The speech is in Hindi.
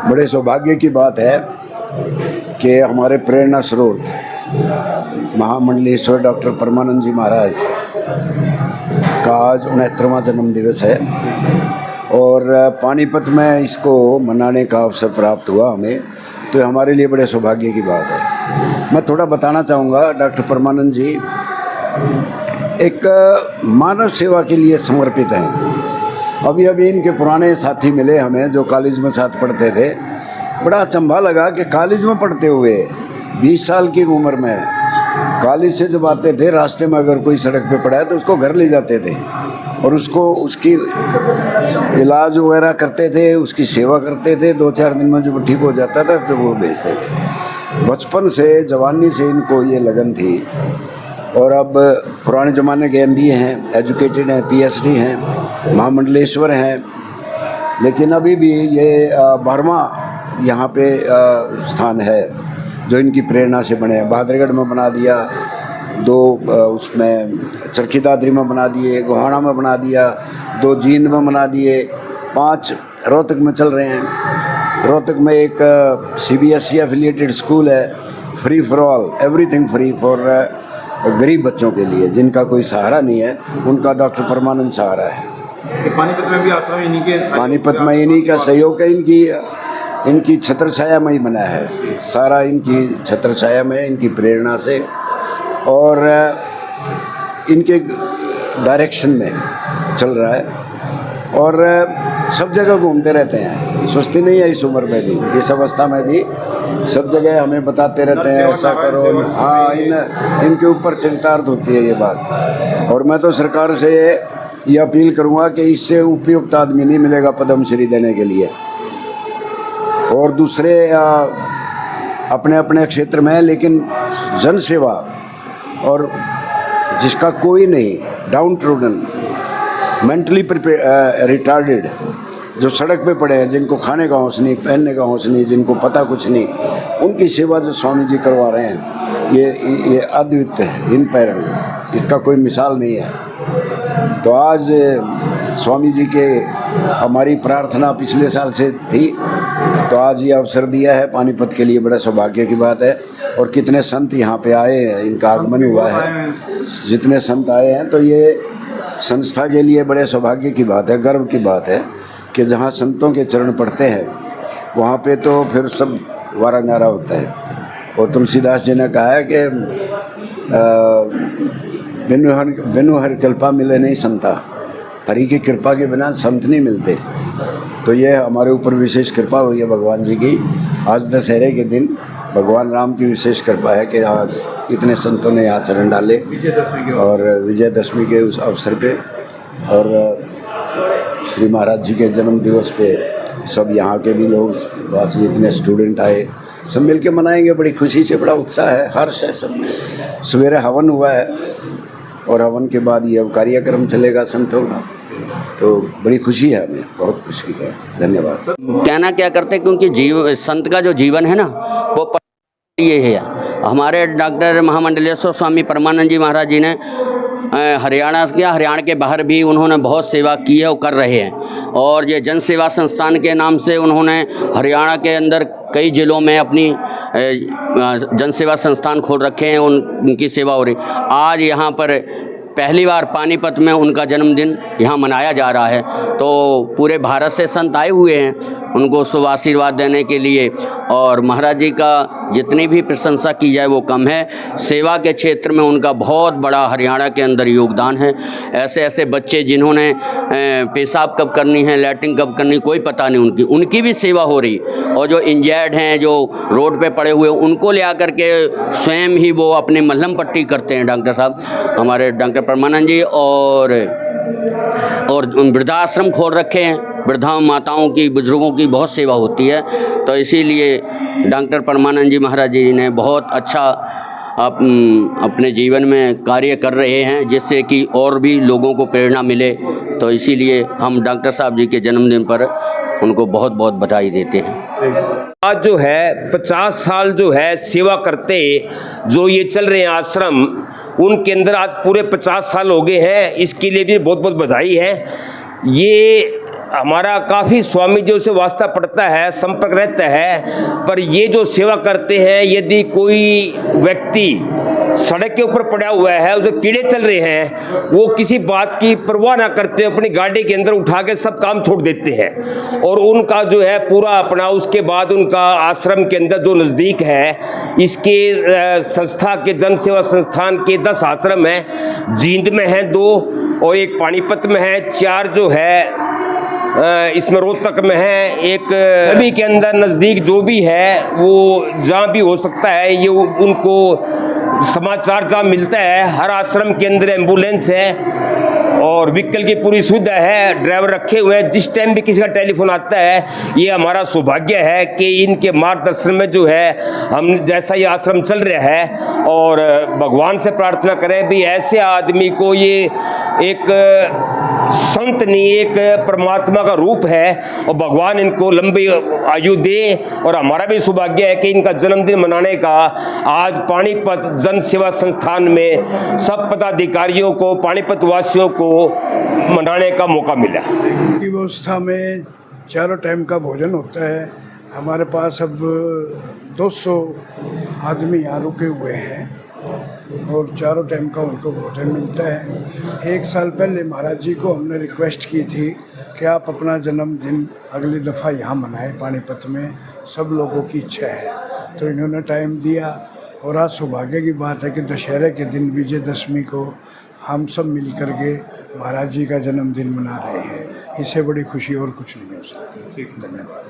बड़े सौभाग्य की बात है कि हमारे प्रेरणा स्रोत महामंडलेश्वर डॉक्टर परमानंद जी महाराज का आज 69वां जन्म दिवस है और पानीपत में इसको मनाने का अवसर प्राप्त हुआ हमें, तो हमारे लिए बड़े सौभाग्य की बात है। मैं थोड़ा बताना चाहूँगा, डॉक्टर परमानंद जी एक मानव सेवा के लिए समर्पित हैं। अभी इनके पुराने साथी मिले हमें जो कॉलेज में साथ पढ़ते थे। बड़ा अचंभा लगा कि कॉलेज में पढ़ते हुए 20 साल की उम्र में कॉलेज से जब आते थे, रास्ते में अगर कोई सड़क पे पड़ा है तो उसको घर ले जाते थे और उसको उसकी इलाज वगैरह करते थे, उसकी सेवा करते थे। 2-4 दिन में जब ठीक हो जाता था तो वो भेजते थे। बचपन से जवानी से इनको ये लगन थी और अब पुराने ज़माने के MBA हैं, एजुकेटेड हैं, PhD हैं, महामंडलेश्वर हैं, लेकिन अभी भी ये 12वां यहाँ पे स्थान है जो इनकी प्रेरणा से बने हैं। बहादुरगढ़ में बना दिया, 2 उसमें चरखी दादरी में बना दिए, गोहाना में बना दिया, 2 जींद में बना दिए, 5 रोहतक में चल रहे हैं। रोहतक में एक CBSE एफिलिएटेड स्कूल है, free for all, everything free for गरीब बच्चों के लिए जिनका कोई सहारा नहीं है, उनका डॉक्टर परमानंद सहारा है। पानीपत में भी आश्रम इन्हीं के, पानीपत में इन्हीं का सहयोग है, इनकी छत्र छाया में ही बना है, सारा इनकी छत्र छाया में, इनकी प्रेरणा से और इनके डायरेक्शन में चल रहा है और सब जगह घूमते रहते हैं। सुस्ती नहीं है इस उम्र में भी, इस अवस्था में भी सब जगह हमें बताते रहते हैं ऐसा करो। हाँ, इनके ऊपर चरितार्थ होती है ये बात। और मैं तो सरकार से ये अपील करूँगा कि इससे उपयुक्त आदमी नहीं मिलेगा पद्म श्री देने के लिए। और दूसरे अपने अपने क्षेत्र में, लेकिन जन सेवा और जिसका कोई नहीं, डाउन ट्रोडन, मेंटली रिटार्डेड, जो सड़क पे पड़े हैं, जिनको खाने का होश नहीं, पहनने का होश नहीं, जिनको पता कुछ नहीं, उनकी सेवा जो स्वामी जी करवा रहे हैं ये अद्वितीय है, इन पैरल, इसका कोई मिसाल नहीं है। तो आज स्वामी जी के हमारी प्रार्थना पिछले साल से थी, तो आज ये अवसर दिया है पानीपत के लिए, बड़ा सौभाग्य की बात है। और कितने संत यहाँ पे आए हैं, इनका आगमन हुआ है, जितने संत आए हैं, तो ये संस्था के लिए बड़े सौभाग्य की बात है, गर्व की बात है कि जहाँ संतों के चरण पड़ते हैं वहाँ पे तो फिर सब वारा नारा होता है। और तुलसीदास जी ने कहा है कि बिनु हर कृपा मिले नहीं संता, हरि की कृपा के बिना संत नहीं मिलते। तो ये हमारे ऊपर विशेष कृपा हुई है भगवान जी की। आज दशहरे के दिन भगवान राम की विशेष कृपा है कि आज इतने संतों ने यहाँ चरण डाले और विजयदशमी के उस अवसर पे और श्री महाराज जी के जन्म दिवस पे सब यहाँ के भी लोग, वासी इतने स्टूडेंट आए, सब मिल के मनाएंगे बड़ी खुशी से, बड़ा उत्साह है, हर्ष है सब में। सवेरे हवन हुआ है और हवन के बाद ये अब कार्यक्रम चलेगा संतों का, तो बड़ी खुशी है, हमें बहुत खुशी है। धन्यवाद। कहना क्या करते, क्योंकि संत का जो जीवन है ना वो ये है। हमारे डॉक्टर महामंडलेश्वर स्वामी परमानंद जी महाराज जी ने हरियाणा के बाहर भी उन्होंने बहुत सेवा की है और कर रहे हैं। और ये जन सेवा संस्थान के नाम से उन्होंने हरियाणा के अंदर कई ज़िलों में अपनी जन सेवा संस्थान खोल रखे हैं, उनकी सेवा हो रही। आज यहाँ पर पहली बार पानीपत में उनका जन्मदिन यहाँ मनाया जा रहा है, तो पूरे भारत से संत आए हुए हैं उनको शुभ आशीर्वाद देने के लिए। और महाराज जी का जितनी भी प्रशंसा की जाए वो कम है। सेवा के क्षेत्र में उनका बहुत बड़ा हरियाणा के अंदर योगदान है। ऐसे ऐसे बच्चे जिन्होंने पेशाब कब करनी है, लैट्रिन कब करनी, कोई पता नहीं, उनकी भी सेवा हो रही। और जो इंजर्ड हैं, जो रोड पे पड़े हुए, उनको ले आकर के स्वयं ही वो अपनी मलहम पट्टी करते हैं डॉक्टर साहब, हमारे डॉक्टर परमानंद जी। और वृद्धाश्रम खोल रखे हैं, वृद्धा माताओं की, बुजुर्गों की बहुत सेवा होती है। तो इसीलिए डॉक्टर परमानंद जी महाराज जी ने बहुत अच्छा अपने जीवन में कार्य कर रहे हैं, जिससे कि और भी लोगों को प्रेरणा मिले। तो इसीलिए हम डॉक्टर साहब जी के जन्मदिन पर उनको बहुत बहुत बधाई देते हैं। आज जो है 50 साल जो है सेवा करते जो ये चल रहे हैं आश्रम, उनके अंदर आज पूरे 50 साल हो गए हैं। इसके लिए भी बहुत बहुत बधाई है। ये हमारा काफ़ी स्वामी जी से वास्ता पड़ता है, संपर्क रहता है, पर ये जो सेवा करते हैं, यदि कोई व्यक्ति सड़क के ऊपर पड़ा हुआ है, उसे कीड़े चल रहे हैं, वो किसी बात की परवाह ना करते अपनी गाड़ी के अंदर उठा के सब काम छोड़ देते हैं और उनका जो है पूरा अपना, उसके बाद उनका आश्रम के अंदर जो नज़दीक है, इसके संस्था के जन सेवा संस्थान के 10 आश्रम हैं, जींद में हैं 2 और एक पानीपत में है, 4 जो है इसमें रोहतक में है, एक सभी के अंदर नज़दीक जो भी है वो जहाँ भी हो सकता है, ये उनको समाचार जहाँ मिलता है। हर आश्रम के अंदर एम्बुलेंस है और व्हीकल की पूरी सुविधा है, ड्राइवर रखे हुए हैं, जिस टाइम भी किसी का टेलीफोन आता है। ये हमारा सौभाग्य है कि इनके मार्गदर्शन में जो है हम जैसा ये आश्रम चल रहा है, और भगवान से प्रार्थना करें भी ऐसे आदमी को, ये एक संत नहीं, एक परमात्मा का रूप है और भगवान इनको लंबी आयु दे। और हमारा भी सौभाग्य है कि इनका जन्मदिन मनाने का आज पानीपत जन सेवा संस्थान में सब पदाधिकारियों को, पानीपत वासियों को मनाने का मौका मिला। की व्यवस्था में 4 टाइम का भोजन होता है। हमारे पास अब 200 आदमी यहाँ रुके हुए हैं और 4 टाइम का उनको भोजन मिलता है। 1 साल पहले महाराज जी को हमने रिक्वेस्ट की थी कि आप अपना जन्मदिन अगली दफ़ा यहाँ मनाएं पानीपत में, सब लोगों की इच्छा है, तो इन्होंने टाइम दिया। और आज सौभाग्य की बात है कि दशहरे के दिन विजयदशमी को हम सब मिल कर के महाराज जी का जन्मदिन मना रहे हैं। इससे बड़ी खुशी और कुछ नहीं हो सकती। धन्यवाद।